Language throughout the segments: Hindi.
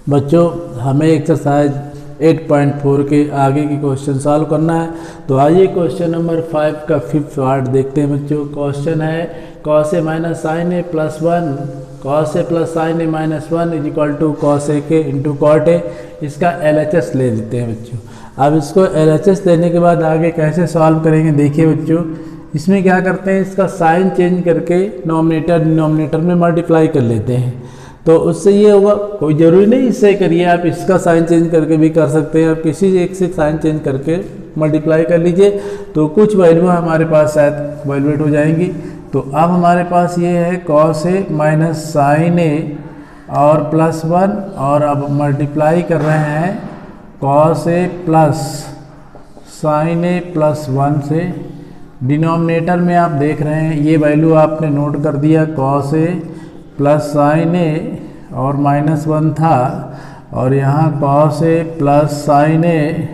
बच्चों हमें एक्सरसाइज 8.4 के आगे की क्वेश्चन सॉल्व करना है। तो आइए क्वेश्चन नंबर 5 का 5th पार्ट देखते हैं बच्चों। क्वेश्चन है cos a minus sine A plus 1 cos a plus sine A minus 1 is equal to cos a के इंटू कॉट ए। इसका LHS ले लेते हैं बच्चों। अब इसको LHS लेने के बाद आगे कैसे सॉल्व करेंगे देखिए बच्चों। इसमें क्या करते हैं, इसका साइन चेंज करके नॉमिनेटर डिनोमिनेटर में मल्टीप्लाई कर लेते हैं। तो उससे ये होगा, कोई ज़रूरी नहीं इससे करिए, आप इसका साइन चेंज करके भी कर सकते हैं। आप किसी एक से साइन चेंज करके मल्टीप्लाई कर लीजिए तो कुछ वैल्यू हमारे पास शायद वैल्यूएट हो जाएंगी। तो अब हमारे पास ये है cos a माइनस साइन ए और प्लस 1, और अब मल्टीप्लाई कर रहे हैं cos a plus sine A plus 1 से। डिनोमिनेटर में आप देख रहे हैं ये वैल्यू आपने नोट कर दिया, cos a प्लस साइन ए और माइनस 1 था, और यहाँ cos a प्लस साइन ए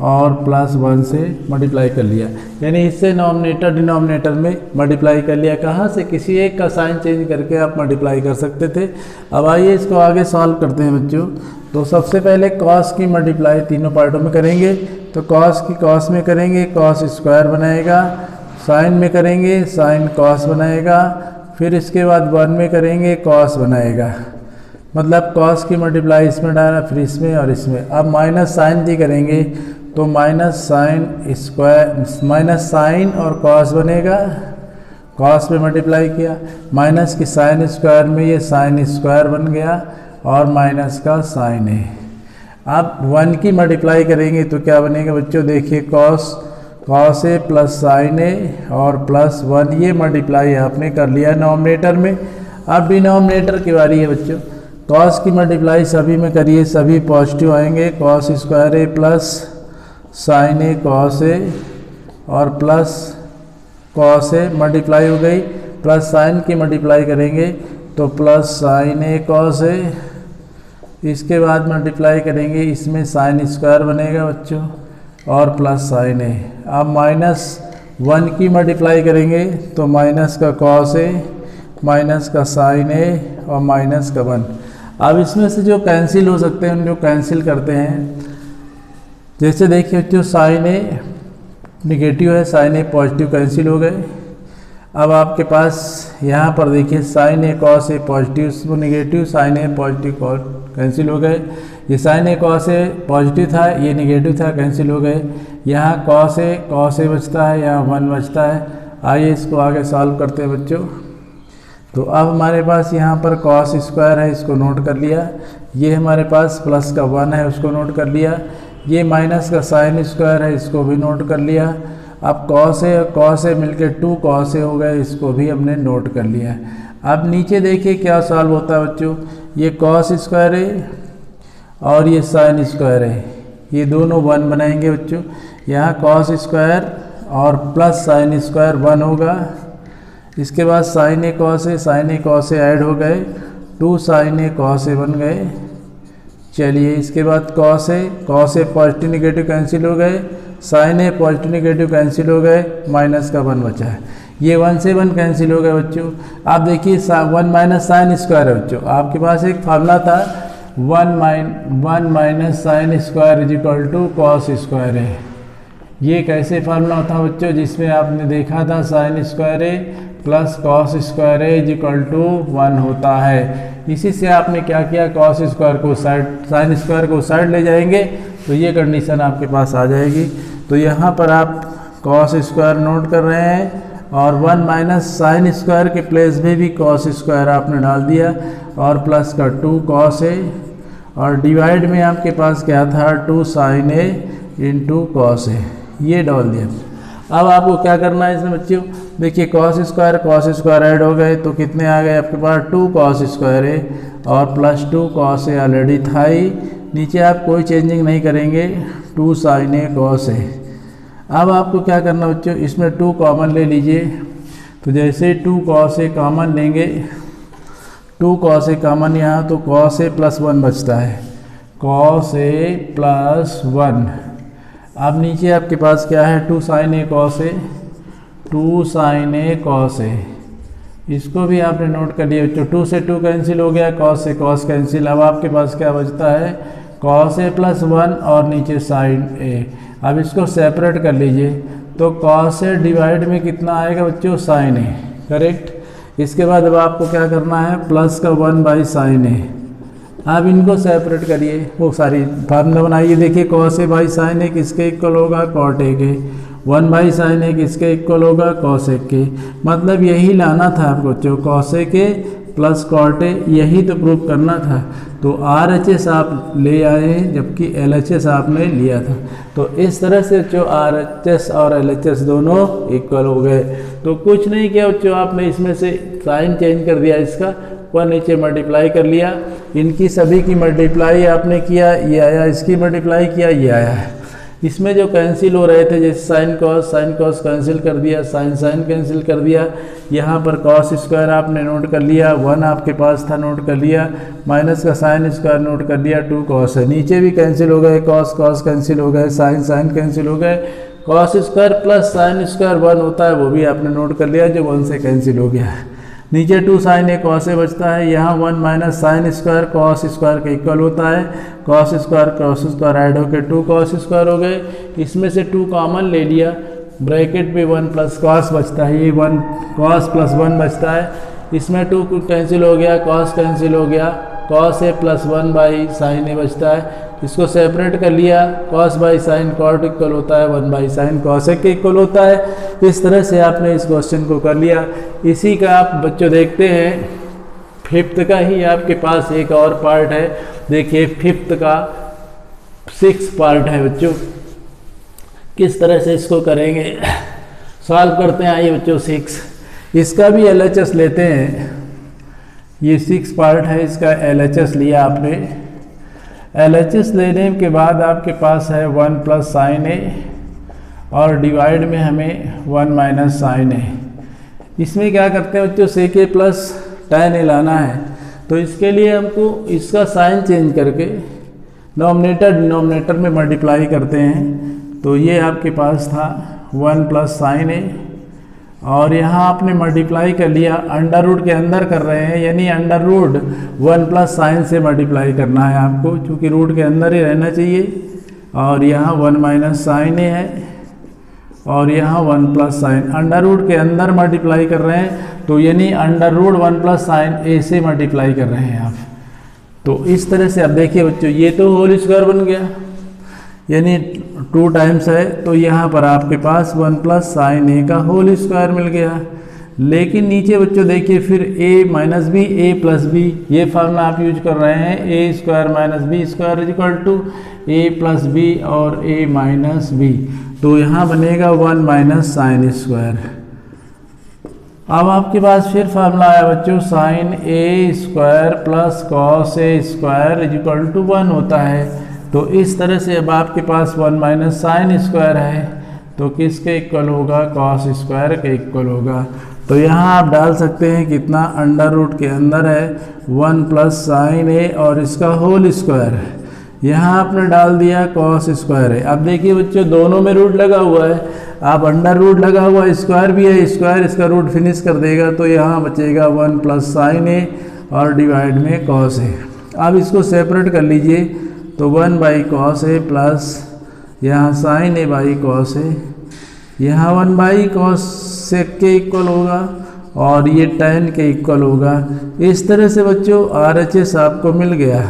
और प्लस 1 से मल्टीप्लाई कर लिया, यानी इससे नॉमिनेटर डिनोमिनेटर में मल्टीप्लाई कर लिया। कहाँ से, किसी एक का साइन चेंज करके आप मल्टीप्लाई कर सकते थे। अब आइए इसको आगे सॉल्व करते हैं बच्चों। तो सबसे पहले cos की मल्टीप्लाई तीनों पार्टों में करेंगे। तो cos की cos में करेंगे, cos स्क्वायर बनाएगा। साइन में करेंगे, साइन cos बनाएगा। फिर इसके बाद 1 में करेंगे, cos बनाएगा। मतलब cos की मल्टीप्लाई इसमें डाला, फिर इसमें और इसमें। अब माइनस साइन जी करेंगे तो minus sine square, minus sine और cos बनेगा। cos में मल्टीप्लाई किया, माइनस की साइन स्क्वायर में ये साइन स्क्वायर बन गया, और माइनस का साइन है। अब 1 की मल्टीप्लाई करेंगे तो क्या बनेगा बच्चों, देखिए cos a प्लस साइन ए और प्लस 1, ये मल्टीप्लाई आपने कर लिया नॉमिनेटर में। अब डिनोमिनेटर की बारी है बच्चों। cos की मल्टीप्लाई सभी में करिए, सभी पॉजिटिव आएंगे। cos square A plus sine A cos a और प्लस cos a मल्टीप्लाई हो गई, प्लस साइन की मल्टीप्लाई करेंगे तो plus sine A cos a। इसके बाद मल्टीप्लाई करेंगे, इसमें साइन स्क्वायर बनेगा बच्चों और प्लस साइन ए। अब माइनस 1 की मल्टीप्लाई करेंगे तो माइनस का cos a, माइनस का साइन ए और माइनस का 1। अब इसमें से जो कैंसिल हो सकते हैं उन जो कैंसिल करते हैं, जैसे देखिए बच्चों साइन ए निगेटिव है, साइन ए पॉजिटिव, कैंसिल हो गए। अब आपके पास यहाँ पर देखिए sine A cos a positive, वो negative, sine A positive cancel हो गए। ये sine A cos a positive था, ये निगेटिव था, कैंसिल हो गए। यहाँ cos a बचता है, यहाँ 1 बचता है। आइए इसको आगे सॉल्व करते हैं बच्चों। तो अब हमारे पास यहाँ पर cos स्क्वायर है, इसको नोट कर लिया। ये हमारे पास प्लस का 1 है, उसको नोट कर लिया। ये माइनस का साइन स्क्वायर है, इसको भी नोट कर लिया। अब cos a मिलकर 2 cos a हो गए, इसको भी हमने नोट कर लिया। अब नीचे देखिए क्या सॉल्व होता है बच्चों। ये cos स्क्वायर है और ये साइन स्क्वायर है, ये दोनों 1 बनाएंगे बच्चों। यहाँ cos स्क्वायर और प्लस साइन स्क्वायर 1 होगा। इसके बाद sine A cos a add हो गए, 2 साइन ए cos a बन गए। चलिए इसके बाद cos a positive negative cancel हो गए, sign A positive negative cancel हो गए, माइनस का 1 बचा है। ये 1 से 1 कैंसिल हो गए बच्चों। आप देखिए 1 माइनस साइन स्क्वायर है बच्चों। आपके पास एक फार्मूला था 1 minus sine square is equal to cos square है। ये कैसे फार्मूला था बच्चों, जिसमें आपने देखा था sine square A plus cos square A is equal to 1 होता है। इसी से आपने क्या किया, cos स्क्वायर को साइड, साइन स्क्वायर को साइड ले जाएंगे तो ये कंडीशन आपके पास आ जाएगी। तो यहाँ पर आप cos स्क्वायर नोट कर रहे हैं, और 1 माइनस साइन स्क्वायर के प्लेस में भी cos स्क्वायर आपने डाल दिया, और प्लस का 2 cos a, और डिवाइड में आपके पास क्या था 2 sine A into cos a, ये डाल दिया। अब आपको क्या करना है इसमें बच्चों, देखिए cos स्क्वायर ऐड हो गए तो कितने आ गए आपके पास 2 cos स्क्वायर है और प्लस 2 cos a ऑलरेडी था ही। नीचे आप कोई चेंजिंग नहीं करेंगे, 2 साइन ए cos a। अब आपको क्या करना बच्चों, इसमें 2 कॉमन ले लीजिए। तो जैसे 2 cos a कॉमन लेंगे, 2 cos a कॉमन यहाँ, तो cos a प्लस 1 बचता है, cos a प्लस 1। अब नीचे आपके पास क्या है 2 sine A cos a, 2 sine A cos a। इसको भी आपने नोट कर लिया बच्चों। 2 से 2 कैंसिल हो गया, कॉस से कॉस कैंसिल। अब आपके पास क्या बचता है, कॉस ए प्लस 1 और नीचे साइन ए। अब इसको सेपरेट कर लीजिए, तो कॉस ए डिवाइड में कितना आएगा बच्चों, साइन ए, करेक्ट। इसके बाद अब आपको क्या करना है, प्लस का 1 बाई साइन ए। अब इनको सेपरेट करिए, वो सारी फार्मूला बनाइए। देखिए कॉस ए बाई साइन ए किसके इक्वल होगा, कॉट ए के। 1 बाई साइन ए किसके इक्वल होगा, कॉस ए के। मतलब यही लाना था आपको बच्चों, कॉस ए के प्लस कॉट ए, यही तो प्रूव करना था। तो आर एच एस आप ले आए हैं, जबकि एल एच एस आपने लिया था। तो इस तरह से जो आर एच एस और एल एच एस दोनों इक्वल हो गए। तो कुछ नहीं किया बच्चों, आपने इसमें से साइन चेंज कर दिया, इसका 1 नीचे मल्टीप्लाई कर लिया, इनकी सभी की मल्टीप्लाई आपने किया, ये आया, इसकी मल्टीप्लाई किया, ये आया है। इसमें जो कैंसिल हो रहे थे, जैसे साइन कॉस कैंसिल कर दिया, साइन साइन कैंसिल कर दिया। यहाँ पर कॉस स्क्वायर आपने नोट कर लिया, 1 आपके पास था, नोट कर लिया। माइनस का साइन स्क्वायर नोट कर लिया, 2 कॉस है। नीचे भी कैंसिल हो गए, कॉस कैंसिल हो गए, साइन साइन कैंसिल हो गए। Cos square plus sine square 1 होता है, वो भी आपने नोट कर लिया, जो 1 से कैंसिल हो गया है। नीचे 2 साइन ए कॉस ए बचता है, यहाँ 1 minus sine square cos square के इक्वल होता है। कॉस स्क्वायर ऐड होकर 2 कॉस स्क्वायर हो गए। इसमें से 2 कॉमन ले लिया, ब्रैकेट में 1 प्लस कॉस बचता है, ये 1 कॉस प्लस 1 बचता है। इसमें 2 कैंसिल हो गया, कॉस कैंसिल हो गया, cos A plus 1 by sine A बचता है। इसको सेपरेट कर लिया, cos by sine cot equal होता है, 1 बाई साइन कॉस ए के इक्वल होता है। इस तरह से आपने इस क्वेश्चन को कर लिया। इसी का आप बच्चों देखते हैं, 5th का ही आपके पास एक और पार्ट है। देखिए 5th का 6th पार्ट है बच्चों, किस तरह से इसको करेंगे, सॉल्व करते हैं। आइए बच्चों 6, इसका भी LHS लेते हैं। ये 6 पार्ट है, इसका LHS लिया आपने। LHS लेने के बाद आपके पास है 1 प्लस साइन ए और डिवाइड में हमें 1 माइनस साइन ए। इसमें क्या करते हैं बच्चों, सेक ए प्लस tan ए लाना है। तो इसके लिए हमको इसका साइन चेंज करके नॉमिनेटर डिनोमिनेटर में मल्टीप्लाई करते हैं। तो ये आपके पास था 1 प्लस साइन ए, और यहाँ आपने मल्टीप्लाई कर लिया, अंडर रूट के अंदर कर रहे हैं, यानी अंडर रूट 1 प्लस साइन से मल्टीप्लाई करना है आपको, क्योंकि रूट के अंदर ही रहना चाहिए। और यहाँ 1 माइनस साइन ए है, और यहाँ 1 प्लस साइन, अंडर रूट के अंदर मल्टीप्लाई कर रहे हैं, तो यानी अंडर रूट 1 प्लस साइन ए से मल्टीप्लाई कर रहे हैं आप। तो इस तरह से अब देखिए बच्चों, ये तो होल स्क्वायर बन गया, यानी 2 टाइम्स है, तो यहाँ पर आपके पास 1 प्लस साइन ए का होल स्क्वायर मिल गया। लेकिन नीचे बच्चों देखिए फिर a minus B, A plus B, ये फार्मूला आप यूज कर रहे हैं। A square minus B square is equal to A plus B और a माइनस बी। तो यहाँ बनेगा 1 माइनस साइन स्क्वायर। अब आपके पास फिर फार्मूला आया बच्चों, sine A square plus cos A square is equal to 1 होता है। तो इस तरह से अब आपके पास 1 माइनस साइन स्क्वायर है, तो किसके इक्वल होगा, कॉस स्क्वायर के इक्वल होगा। तो यहाँ आप डाल सकते हैं कितना, अंडर रूट के अंदर है 1 प्लस साइन ए और इसका होल स्क्वायर है, यहाँ आपने डाल दिया कॉस स्क्वायर है। अब देखिए बच्चों दोनों में रूट लगा हुआ है, आप अंडर रूट लगा हुआ स्क्वायर भी है, स्क्वायर इसका रूट फिनिश कर देगा, तो यहाँ बचेगा 1 प्लस साइन ए और डिवाइड में कॉस ए। अब इसको सेपरेट कर लीजिए, तो 1 बाई कॉस ए प्लस यहाँ sign A by cos A, यहाँ 1 बाई कॉस सेक के इक्वल होगा और ये tan के इक्वल होगा। इस तरह से बच्चों RHS आपको मिल गया,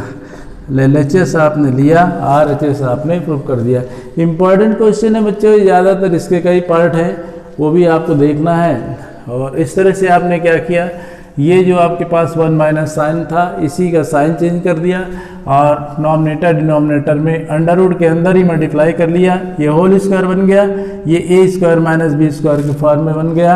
LHS आपने लिया, RHS आपने प्रूव कर दिया। इम्पॉर्टेंट क्वेश्चन है बच्चों, ज़्यादातर इसके कई पार्ट हैं, वो भी आपको देखना है। और इस तरह से आपने क्या किया, ये जो आपके पास 1 माइनस साइन था, इसी का साइन चेंज कर दिया और नॉमिनेटर डिनोमिनेटर में अंडर रूट के अंदर ही मल्टीप्लाई कर लिया, ये होल स्क्वायर बन गया, ये ए स्क्वायर माइनस बी स्क्वायर के फॉर्म में बन गया।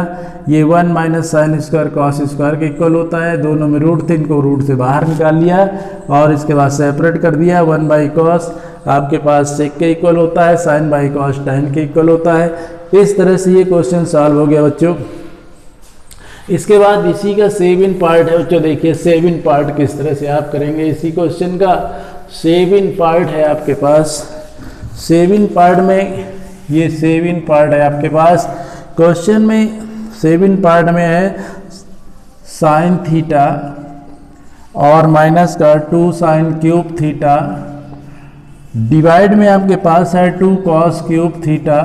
ये 1 minus sine square cos square के इक्वल होता है, दोनों में रूट थे, इनको रूट से बाहर निकाल लिया और इसके बाद सेपरेट कर दिया। 1 बाई कॉस आपके पास सेक के इक्वल होता है, साइन बाई कॉस tan के इक्वल होता है। इस तरह से ये क्वेश्चन सॉल्व हो गया बच्चों। इसके बाद इसी का 7 पार्ट है बच्चों, देखिए 7 पार्ट किस तरह से आप करेंगे। इसी क्वेश्चन का 7 पार्ट है आपके पास। 7 पार्ट में, ये 7 पार्ट है आपके पास क्वेश्चन में। 7 पार्ट में है साइन थीटा और माइनस का 2 साइन क्यूब थीटा डिवाइड में आपके पास है 2 कॉस क्यूब थीटा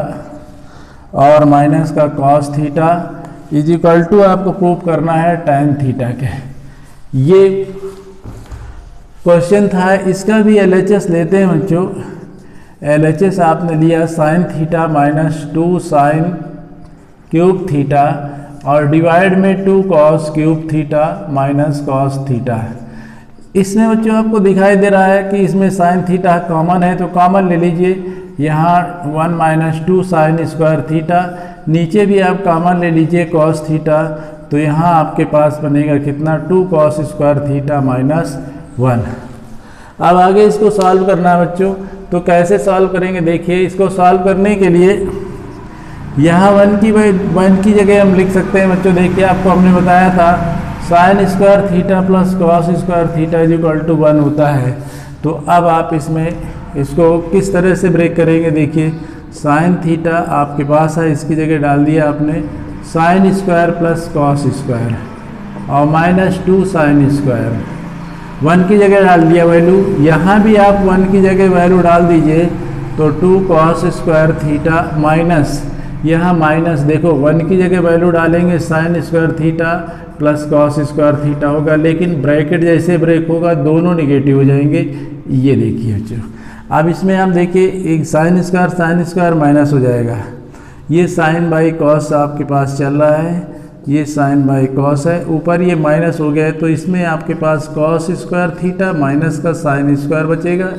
और माइनस का cos theta is equal to आपको प्रूव करना है tan थीटा के। ये क्वेश्चन था, इसका भी LHS लेते हैं बच्चों। LHS आपने लिया sine theta minus 2 sine cube theta और डिवाइड में 2 cos cube theta minus cos theta. इसमें बच्चों आपको दिखाई दे रहा है कि इसमें साइन थीटा कॉमन है, तो कॉमन ले लीजिए। यहाँ 1 माइनस 2 साइन स्क्वायर थीटा, नीचे भी आप कॉमन ले लीजिए कॉस थीटा, तो यहाँ आपके पास बनेगा कितना 2 कॉस स्क्वायर थीटा माइनस 1। अब आगे इसको सॉल्व करना है बच्चों, तो कैसे सॉल्व करेंगे देखिए। इसको सॉल्व करने के लिए यहाँ 1 की जगह हम लिख सकते हैं बच्चों। देखिए आपको हमने बताया था sine square theta plus cos square theta is equal to 1 होता है। तो अब आप इसको किस तरह से ब्रेक करेंगे देखिए। साइन थीटा आपके पास है, इसकी जगह डाल दिया आपने sine square plus cos square और माइनस 2 साइन स्क्वायर, 1 की जगह डाल दिया वैल्यू। यहाँ भी आप 1 की जगह वैल्यू डाल दीजिए तो 2 कॉस स्क्वायर थीटा माइनस, यहाँ माइनस देखो 1 की जगह वैल्यू डालेंगे sign square theta plus cos square theta होगा, लेकिन ब्रैकेट जैसे ब्रेक होगा दोनों निगेटिव हो जाएंगे। ये देखिए बच्चों, अब इसमें आप देखिए एक साइन स्क्वायर माइनस हो जाएगा। ये साइन बाई कॉस आपके पास चल रहा है, ये साइन बाई कॉस है, ऊपर ये माइनस हो गया है, तो इसमें आपके पास कॉस स्क्वायर थीटा माइनस का साइन स्क्वायर बचेगा।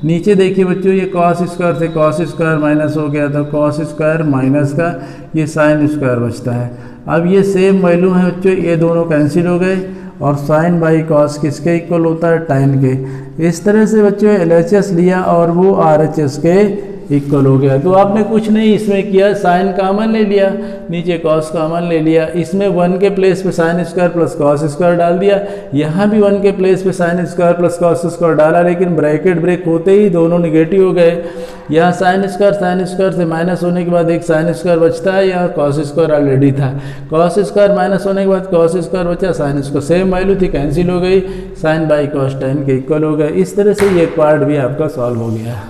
नीचे देखिए बच्चों, ये कॉस स्क्वायर से कॉस स्क्वायर माइनस हो गया, तो कॉस स्क्वायर माइनस का ये साइन स्क्वायर बचता है। अब ये सेम वैल्यू है बच्चों, ये दोनों कैंसिल हो गए और साइन बाई कॉस किसके इक्वल होता है, tan के। इस तरह से बच्चों LHS लिया और वो RHS के इक्वल हो गया। तो आपने कुछ नहीं इसमें किया, साइन कॉमन ले लिया, नीचे कॉस कॉमन ले लिया, इसमें 1 के प्लेस पे sine square plus cos square डाल दिया, यहाँ भी 1 के प्लेस पे sine square plus cos square डाला, लेकिन ब्रैकेट ब्रेक होते ही दोनों निगेटिव हो गए। यहाँ साइन स्क्वायर से माइनस होने के बाद एक साइन स्क्वायर बचता है, यहाँ कॉस स्क्वायर ऑलरेडी था, कॉस स्क्वायर माइनस होने के बाद कॉस स्क्वायर बचा, साइन स्क्वायर सेम वैल्यू थी कैंसिल हो गई, साइन बाई कॉस tan के इक्वल हो गए। इस तरह से ये पार्ट भी आपका सॉल्व हो गया।